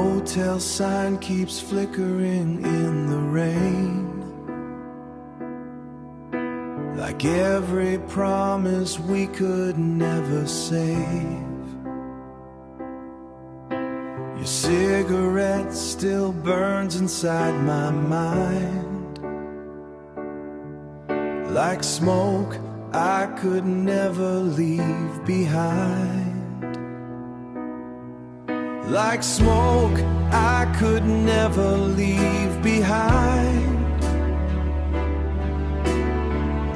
motel sign keeps flickering in the rain, like every promise we could never save. Your cigarette still burns inside my mind, like smoke I could never leave behind. Like smoke I could never leave behind.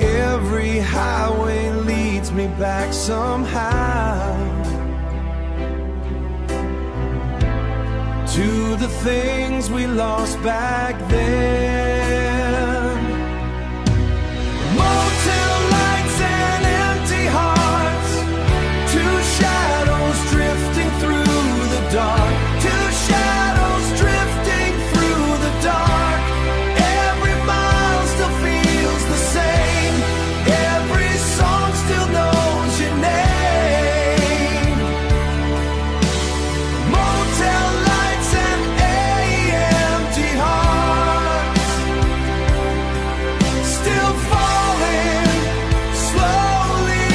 Every highway leads me back somehow to the things we lost back then. Motel lights and empty hearts, two shadows drifting through the dark, two shadows drifting through the dark. Every mile still feels the same, every song still knows your name. Motel lights and empty hearts, still falling slowly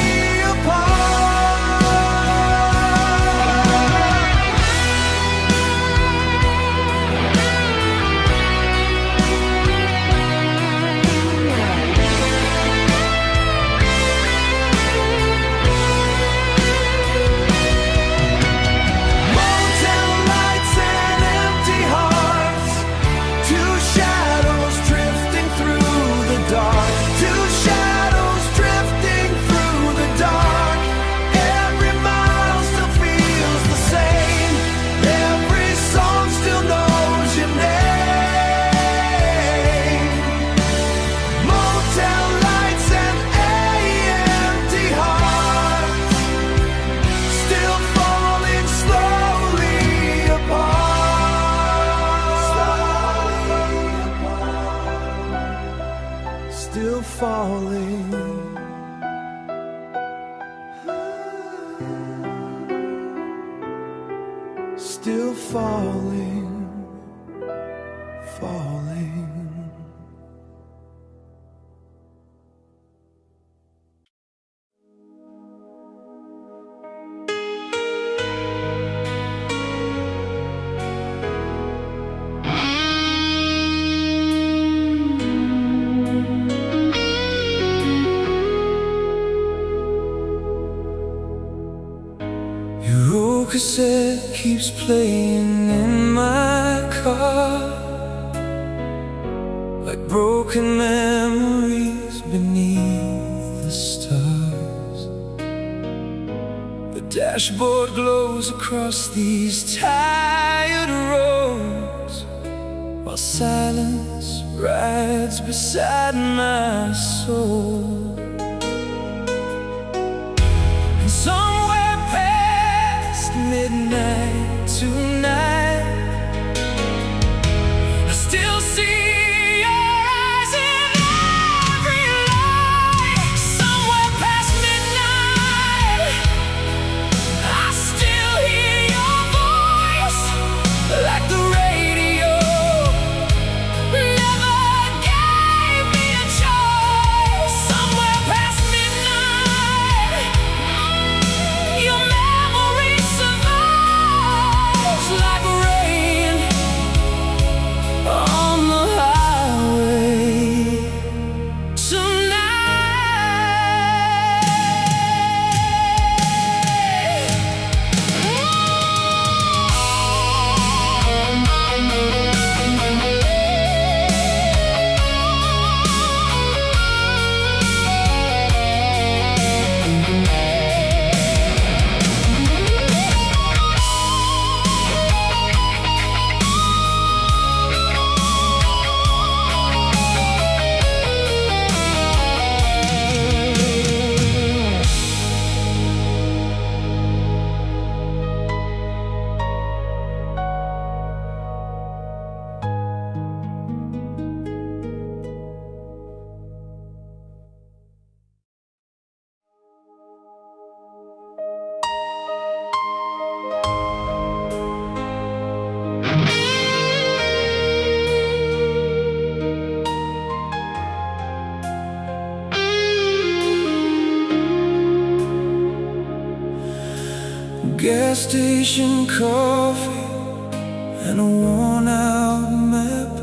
Motel lights and empty hearts, two shadows drifting through the dark, two shadows drifting through the dark. Every mile still feels the same, every song still knows your name. Motel lights and empty hearts, still falling slowly apart. Still falling. Still falling, falling. Your old cassette keeps playing in my car, like broken memories beneath the stars. The dashboard glows across these tired roads, while silence rides beside my soul. And somewhere past midnight tonight, I still see your eyes in every light. Somewhere past midnight, I still hear your voice, like the radio never gave me a choice. Somewhere station coffee and a worn-out map.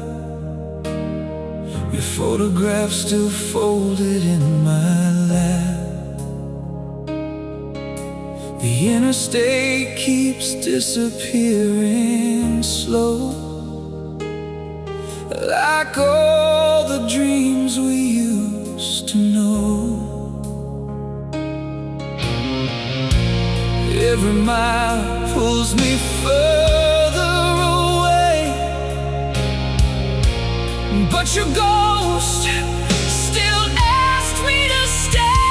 Your photograph still folded in my lap. The interstate keeps disappearing slow, like all the dreams we used to know. Every mile pulls me further away, but your ghost still asks me to stay.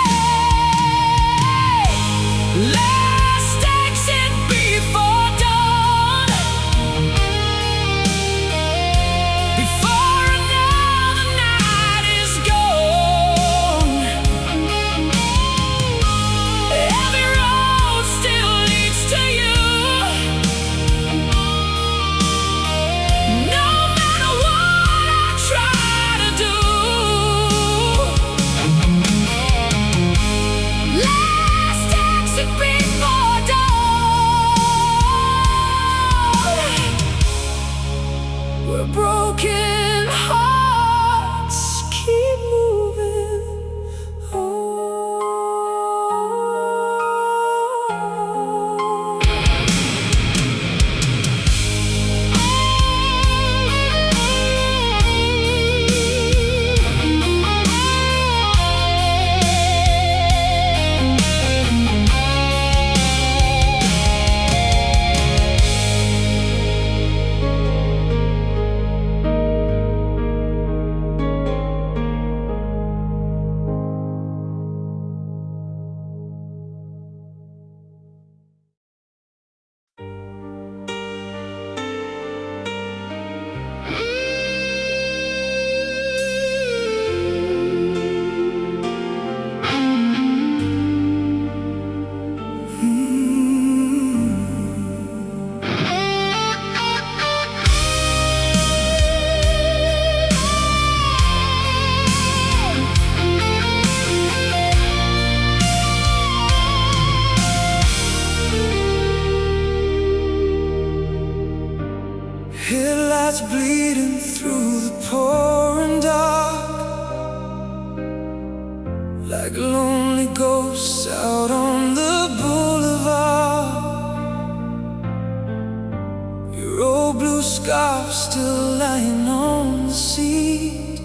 Last exit before dawn, before another night is gone. Every road still leads to you, no matter what I try to do. Last exit before dawn, where broken hearts keep moving on. Headlights bleeding through the pouring dark, like lonely ghosts out on the boulevard. Your old blue scarf still lying on the seat,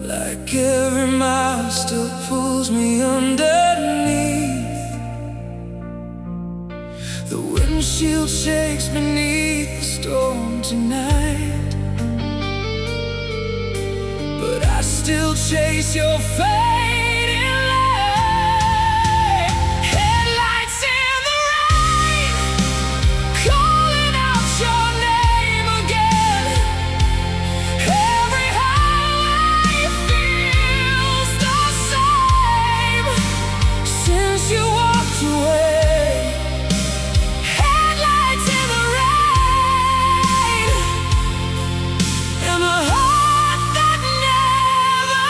like every mile still pulls me underneath. The windshield shakes beneath the storm tonight, but I still chase your fading light. Headlights in the rain, calling out your name again. Every highway feels the same since you walked away. Headlights in the rain, and a heart that never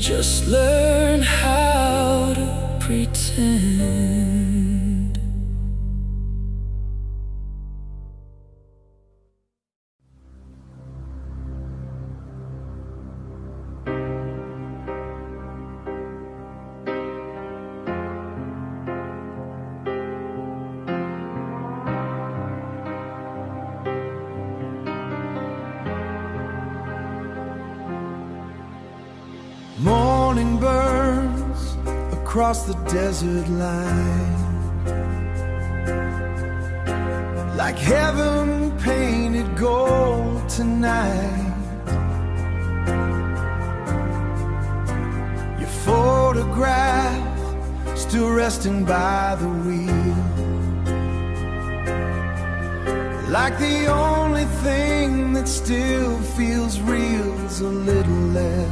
just learn how to pretend. across the desert line, like heaven painted gold tonight. Your photograph still resting by the wheel, like the only thing that still feels real is a little less.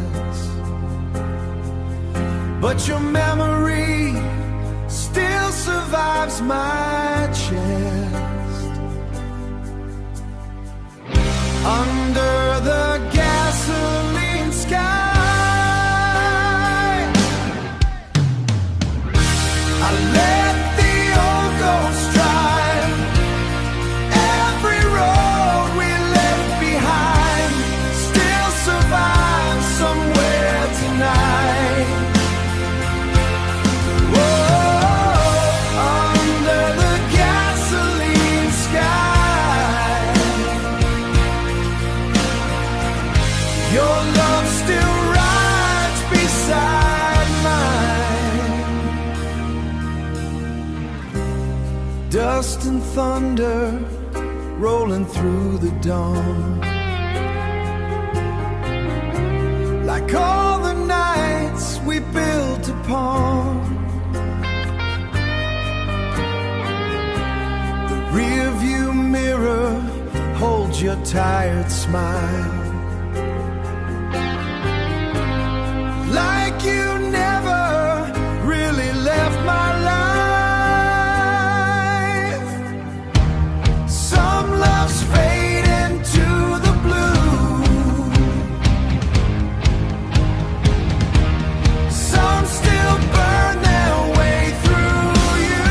But your memory still survives my chest. Under the gasoline sky, I let the old ghost drive. Every road we left behind still survives somewhere tonight. Your love still rides beside mine. Dust and thunder rolling through the dawn, like all the nights we built upon. The rearview mirror holds your tired smile, like you never really left my life. Some loves fade into the blue, some still burn their way through you.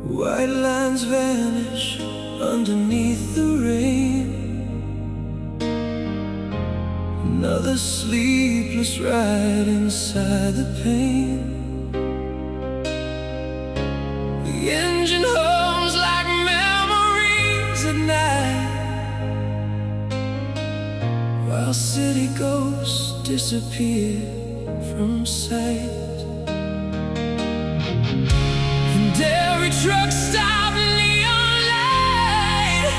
White lines vanish underneath the rain. Another sleepless ride inside the pain. The engine hums like memories at night, while city ghosts disappear from sight. And every truck stop, neon light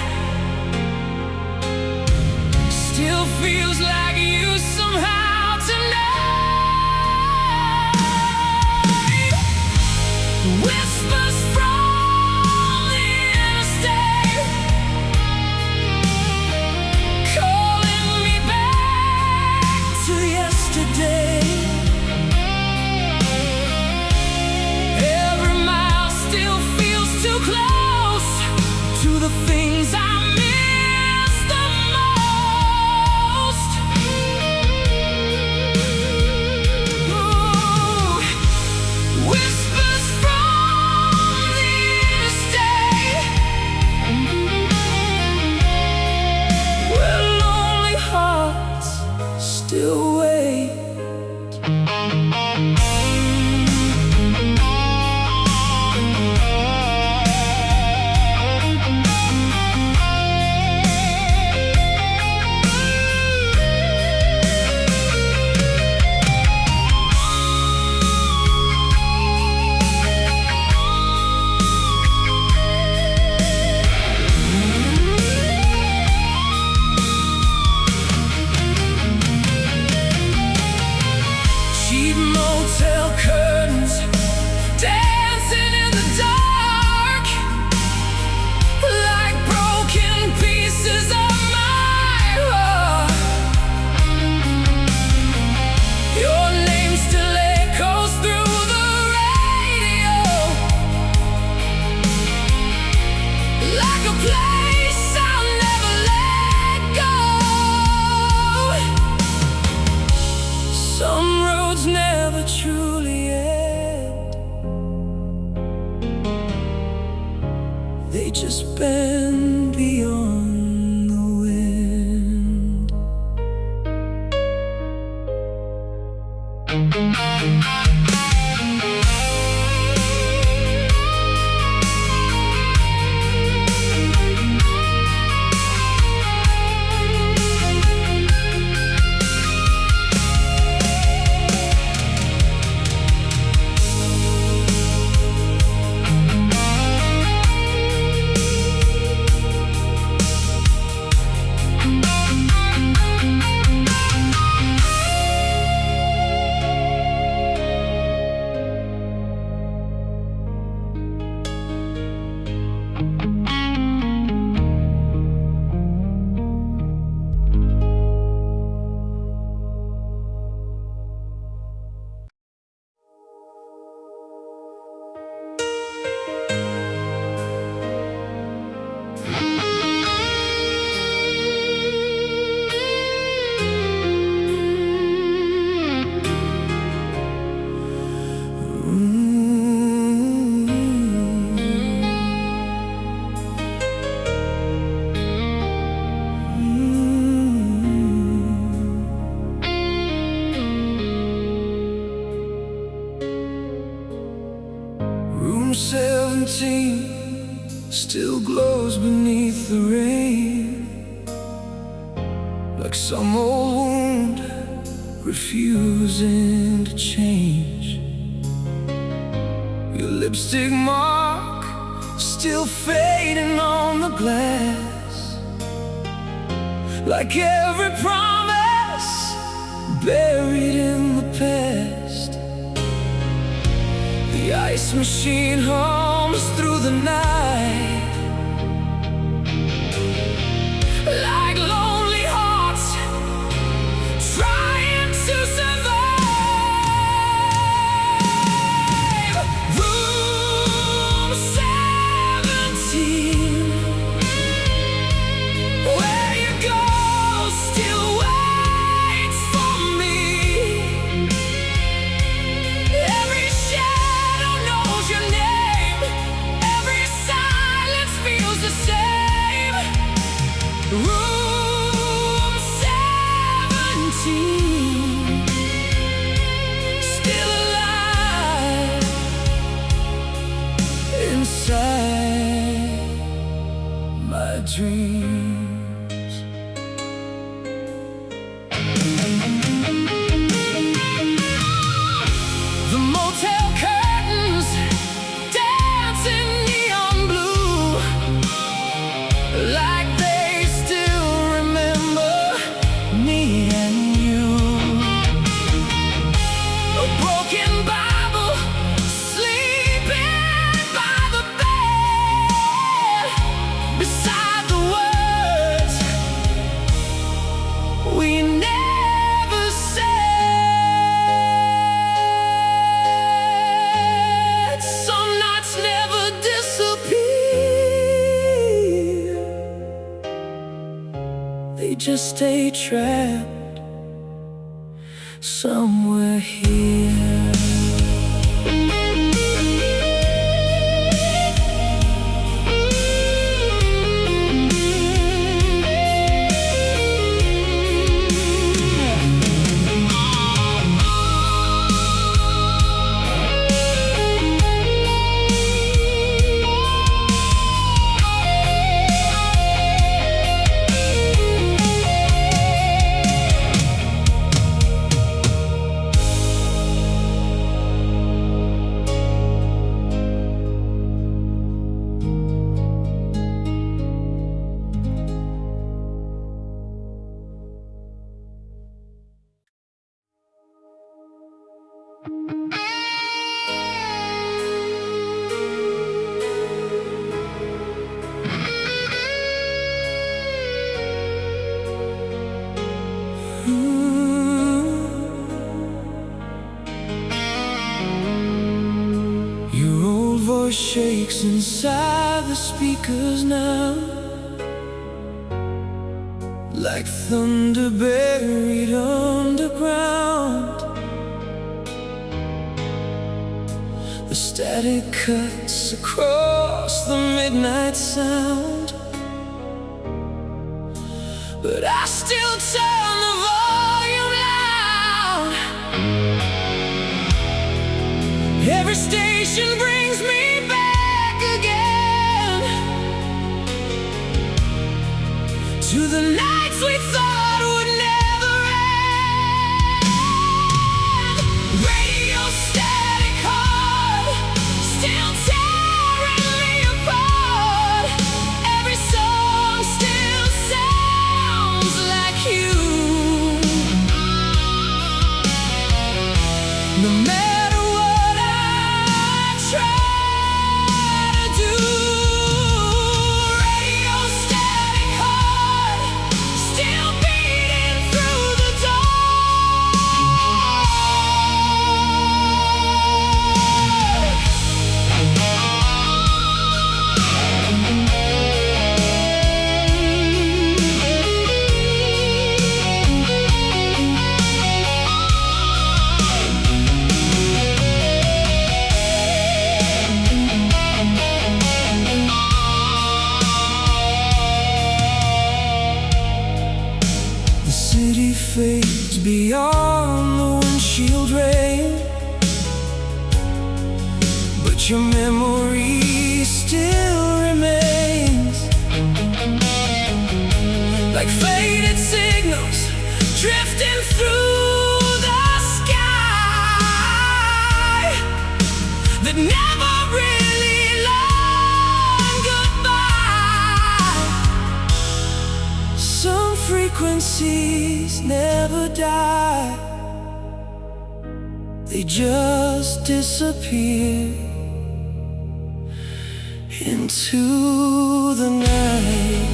still feels like you somehow tonight. Whispers from the interstate, calling me back to yesterday. Too close to the things I miss the most. Ooh, whispers from the interstate, where lonely hearts still wait. suspend beyond the wind. Room 17 still glows beneath the rain, like some old wound refusing to change. Your lipstick mark still fading on the glass, like every promise buried in the past. The ice machine hums through the night, like lonely hearts trying to survive. Room 17, where you go still waits for me. Every shadow knows your name, every silence feels the same. Room 17, still alive inside my dreams. The motel curtains dance in neon blue, like they still remember me and you. A broken Bible sleeping by the bed, beside the words we never said. Some nights never disappear, they just stay trapped somewhere here. Your old voice shakes inside the speakers now, like thunder buried underground. The static cuts across across the midnight sound, but I still turn the volume loud. Every station brings me back again to the nights we thought would never end. Radio static hard, still tearing me apart. Every song still sounds like you. No matter what I try to do, radio static hard, still beating through the The city fades beyond the windshield rain, but your memory still remains, like faded signals drifting through the sky that never really learned goodbye. Some frequencies never die, they just disappear into the night.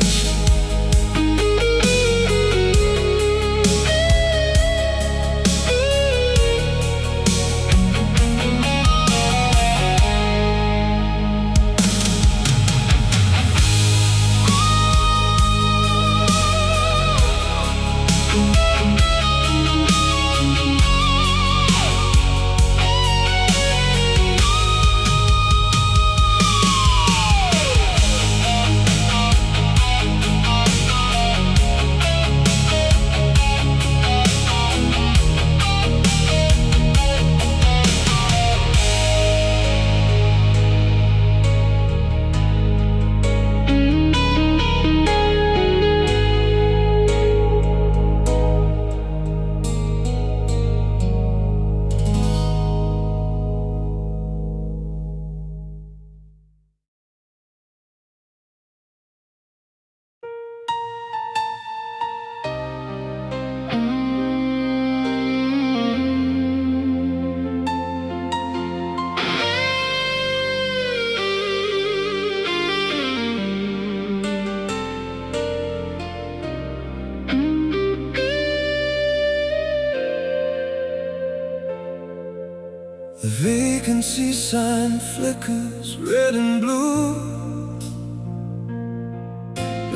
The vacancy sign flickers red and blue,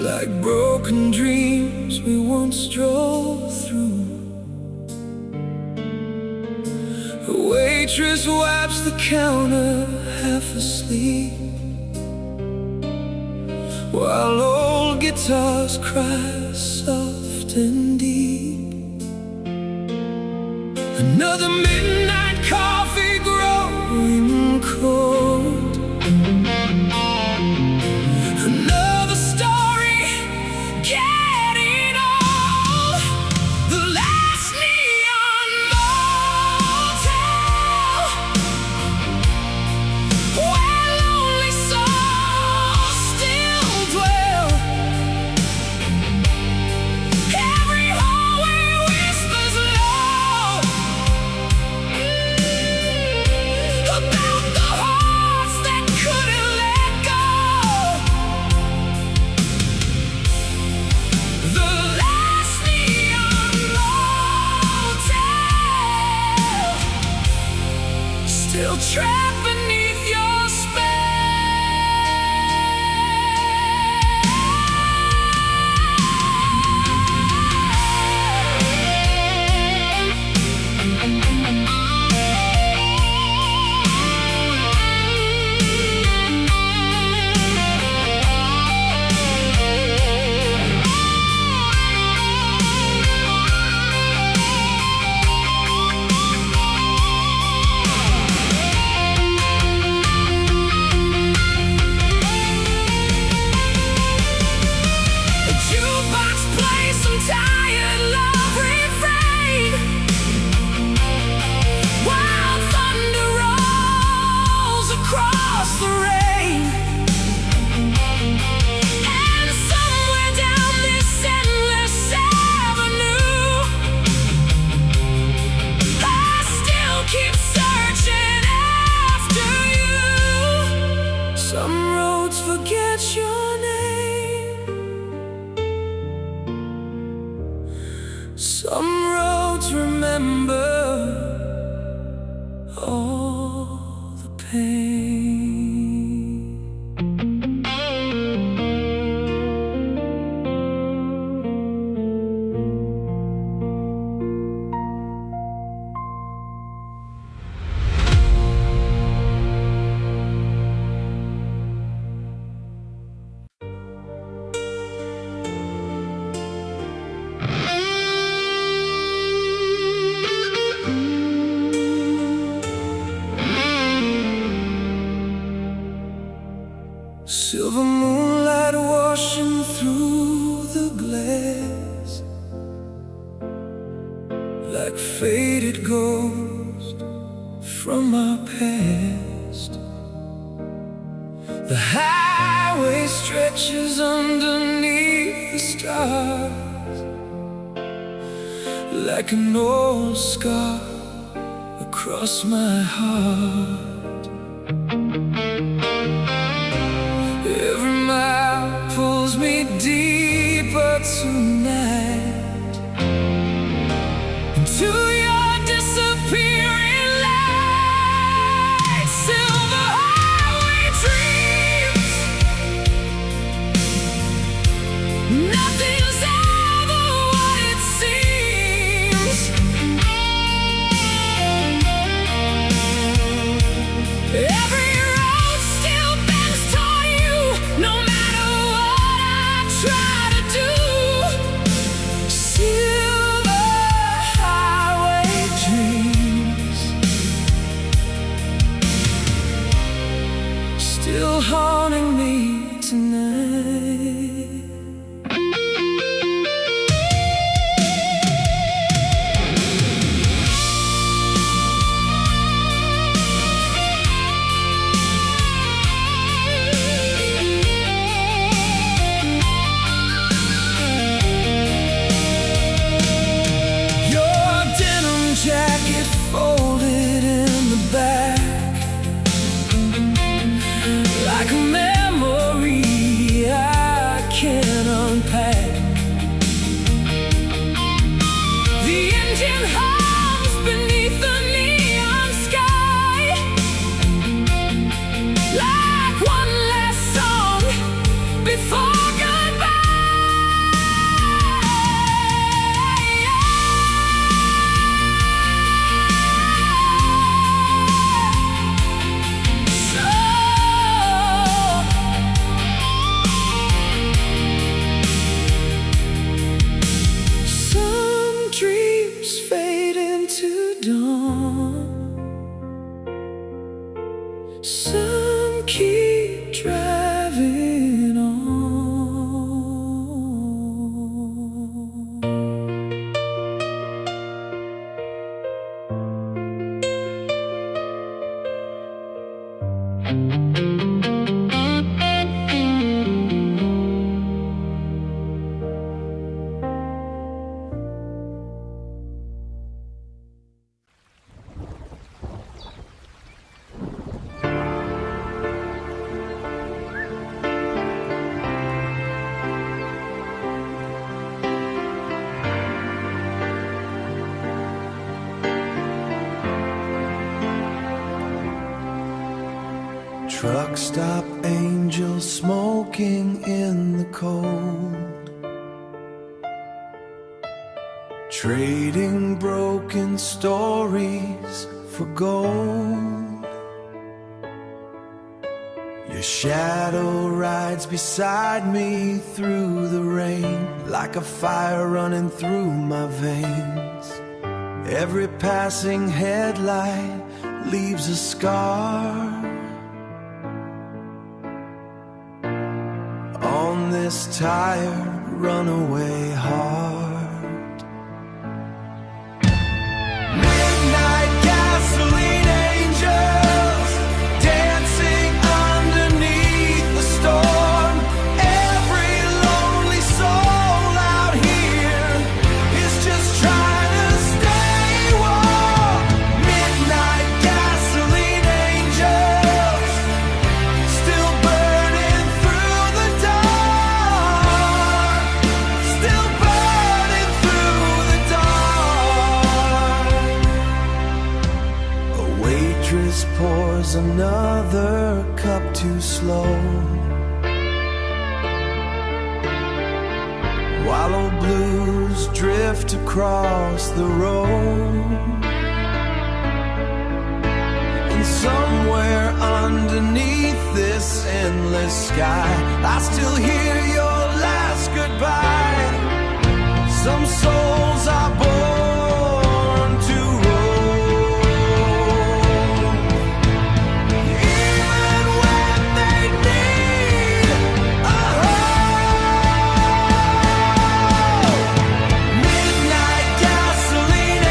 like broken dreams we once drove through. A waitress wipes the counter half asleep, while old guitars cry soft and deep. Another midnight coffee growing cold, another story getting old. The last neon motel, where lonely souls still dwell. Every hallway whispers low about the hearts that couldn't let go. The last neon motel, still trapped beneath your spell. like faded ghost from my past. The highway stretches underneath the stars, like an old scar across my heart. Every mile pulls me deeper tonight into your disappearing light. Silver highway dreams, nothing's ever what it seems. Every road still bends toward you, no matter what I try to do. Silver highway dreams, still haunting me tonight. Your denim jacket folded in the back, like a memory I can't unpack. The engine hums beneath the neon sky, like one last song before some dreams fade into dawn, some keep driving on. Truck stop angels smoking in the cold, trading broken stories for gold. Your shadow rides beside me through the rain, like a fire running through my veins. Every passing headlight leaves a scar on this tired runaway heart. Midnight gasoline angels dancing underneath the storm. Every lonely soul out here is just trying to stay warm. Midnight gasoline angels, still burning through the dark, still burning through the dark. A waitress pours another cup too slow, while old blues drift across the road. And somewhere underneath this endless sky, I still hear your last goodbye. Some souls are born to roam, even when they need a home. Midnight gasoline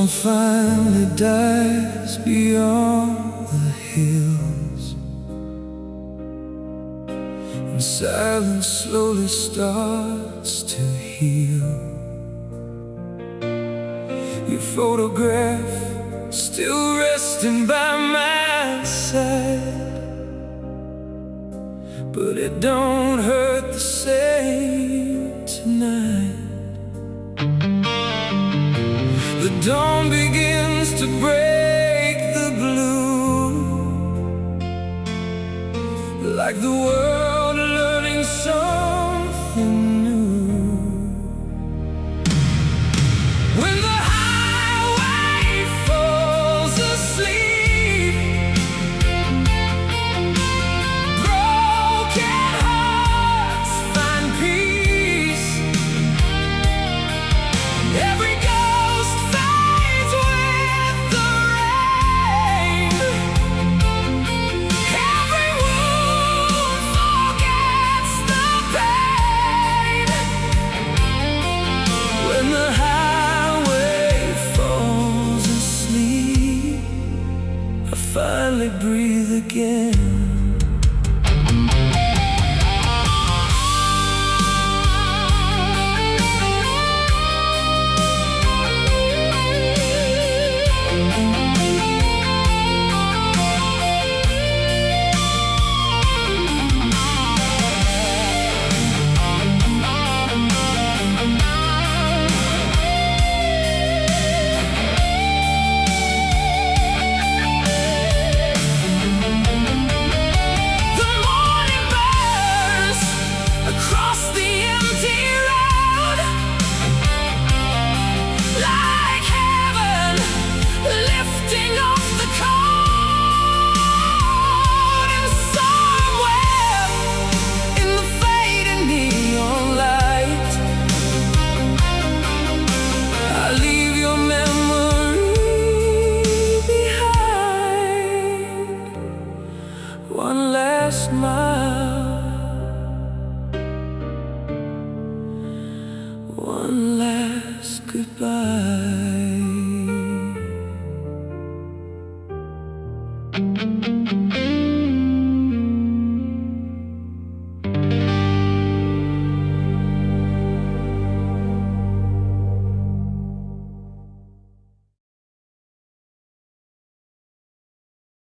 sun finally dies beyond the hills, and silence slowly starts to heal. Your photograph still resting by my side, but it don't hurt the same tonight. The dawn begins to break the blue, like the world learning something new. When the highway falls asleep, broken hearts find peace. Every ghost fades with the rain. Every wound forgets the pain. When the highway falls asleep, I finally breathe again. The morning burns across the empty road, like heaven lifting off the cold. And somewhere in the fading neon light, I leave your memory behind. One last smile, one last goodbye.